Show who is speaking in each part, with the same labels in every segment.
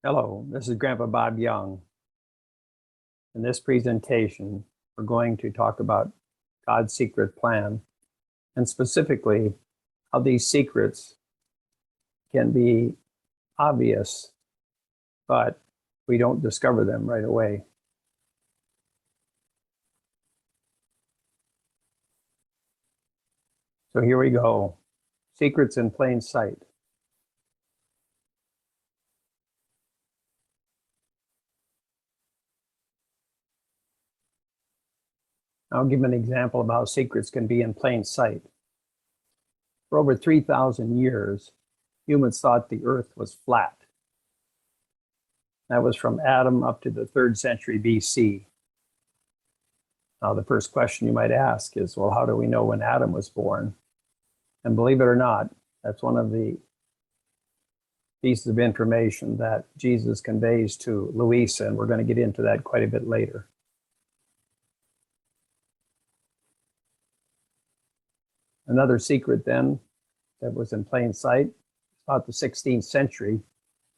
Speaker 1: Hello, this is Grandpa Bob Young. In this presentation, we're going to talk about God's secret plan, and specifically how these secrets can be obvious, but we don't discover them right away. So here we go. Secrets in plain sight. I'll give an example of how secrets can be in plain sight. For over 3,000 years, humans thought the earth was flat. That was from Adam up to the 3rd century BC. Now, the first question you might ask is, well, how do we know when Adam was born? And believe it or not, that's one of the pieces of information that Jesus conveys to Luisa, and we're going to get into that quite a bit later. Another secret then that was in plain sight, about the 16th century,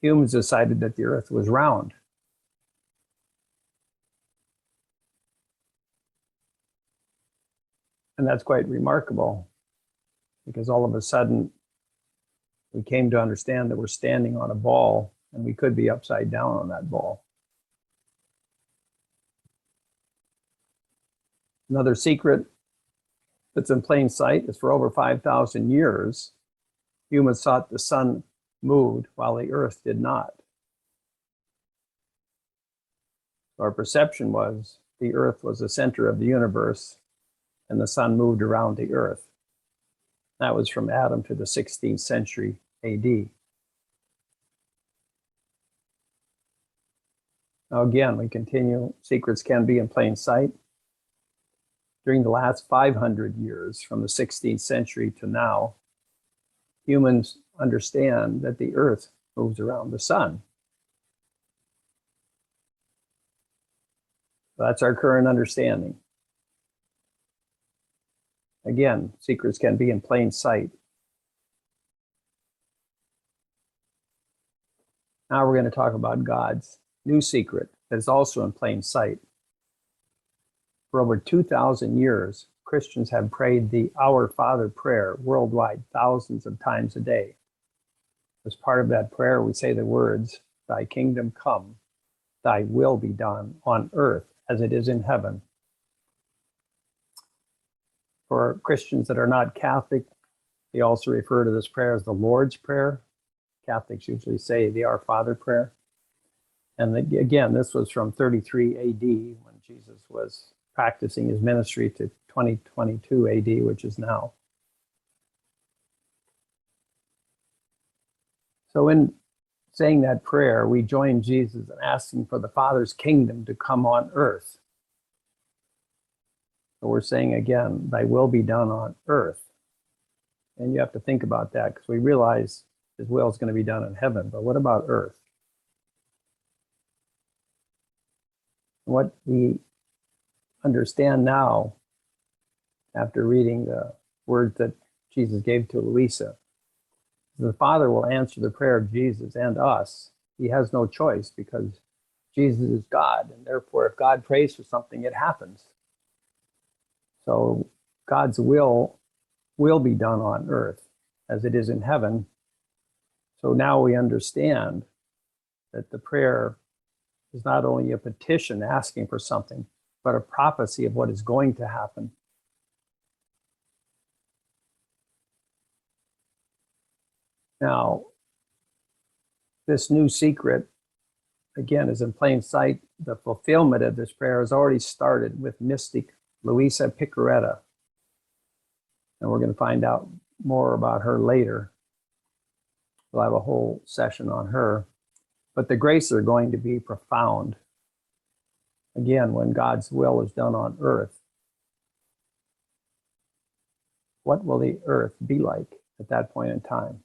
Speaker 1: humans decided that the earth was round. And that's quite remarkable, because all of a sudden we came to understand that we're standing on a ball and we could be upside down on that ball. Another secret that's in plain sight is for over 5,000 years, humans thought the sun moved while the earth did not. Our perception was the earth was the center of the universe and the sun moved around the earth. That was from Adam to the 16th century AD. Now again, we continue. Secrets can be in plain sight. During the last 500 years, from the 16th century to now, humans understand that the earth moves around the sun. That's our current understanding. Again, secrets can be in plain sight. Now we're going to talk about God's new secret that is also in plain sight. For over 2,000 years, Christians have prayed the Our Father prayer worldwide thousands of times a day. As part of that prayer, we say the words, "Thy kingdom come, thy will be done on earth as it is in heaven." For Christians that are not Catholic, they also refer to this prayer as the Lord's Prayer. Catholics usually say the Our Father prayer. And again, this was from 33 AD when Jesus was practicing his ministry to 2022 AD, which is now. So in saying that prayer, we join Jesus in asking for the Father's kingdom to come on earth. So we're saying again, thy will be done on earth. And you have to think about that because we realize his will is going to be done in heaven, but what about earth? What we understand now, after reading the words that Jesus gave to Luisa, the Father will answer the prayer of Jesus and us. He has no choice because Jesus is God, and therefore if God prays for something, it happens. So God's will be done on earth as it is in heaven. So now we understand that the prayer is not only a petition asking for something, but a prophecy of what is going to happen. Now, this new secret, again, is in plain sight. The fulfillment of this prayer has already started with mystic Luisa Piccarreta. And we're going to find out more about her later. We'll have a whole session on her. But the graces are going to be profound. Again, when God's will is done on earth, what will the earth be like at that point in time?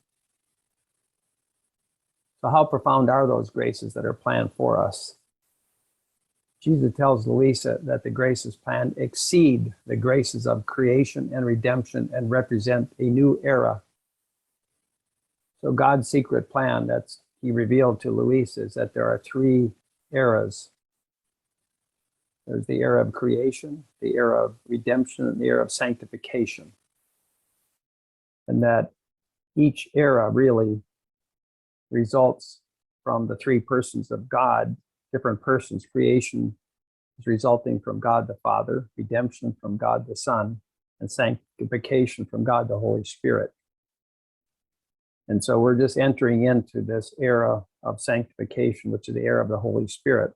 Speaker 1: So how profound are those graces that are planned for us? Jesus tells Luisa that the graces planned exceed the graces of creation and redemption and represent a new era. So God's secret plan that's he revealed to Luisa is that there are three eras. There's the era of creation, the era of redemption, and the era of sanctification. And that each era really results from the three persons of God, different persons. Creation is resulting from God the Father, redemption from God the Son, and sanctification from God the Holy Spirit. And so we're just entering into this era of sanctification, which is the era of the Holy Spirit.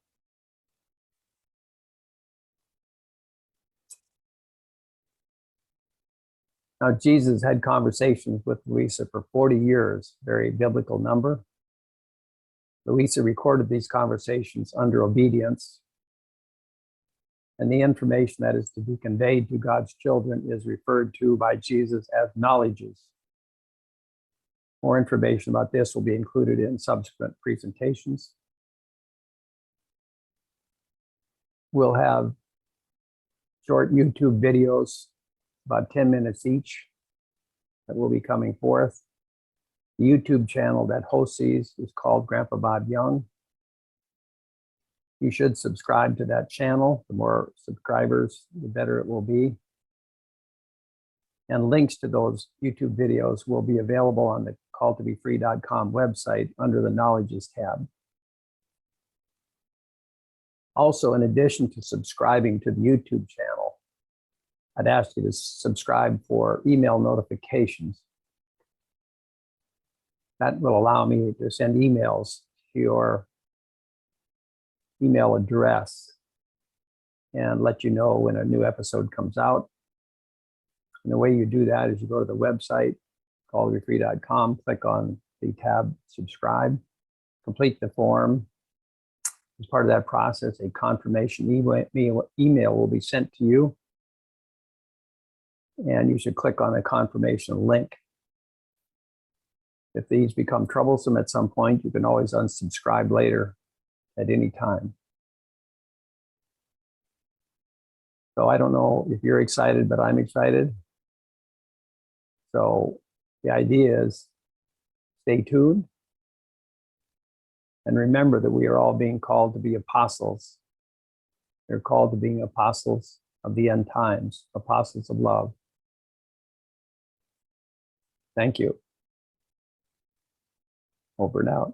Speaker 1: Now, Jesus had conversations with Luisa for 40 years, very biblical number. Luisa recorded these conversations under obedience. And the information that is to be conveyed to God's children is referred to by Jesus as knowledges. More information about this will be included in subsequent presentations. We'll have short YouTube videos, about 10 minutes each, that will be coming forth. The YouTube channel that hosts these is called Grandpa Bob Young. You should subscribe to that channel. The more subscribers, the better it will be. And links to those YouTube videos will be available on the calltobefree.com website under the Knowledges tab. Also, in addition to subscribing to the YouTube channel, I'd ask you to subscribe for email notifications. That will allow me to send emails to your email address and let you know when a new episode comes out. And the way you do that is you go to the website, calltobefree.com, click on the tab subscribe, complete the form. As part of that process, a confirmation email will be sent to you. And you should click on the confirmation link. If these become troublesome at some point, you can always unsubscribe later at any time. So I don't know if you're excited, but I'm excited. So the idea is stay tuned. And remember that we are all being called to be apostles. They're called to being apostles of the end times, apostles of love. Thank you. Over and out.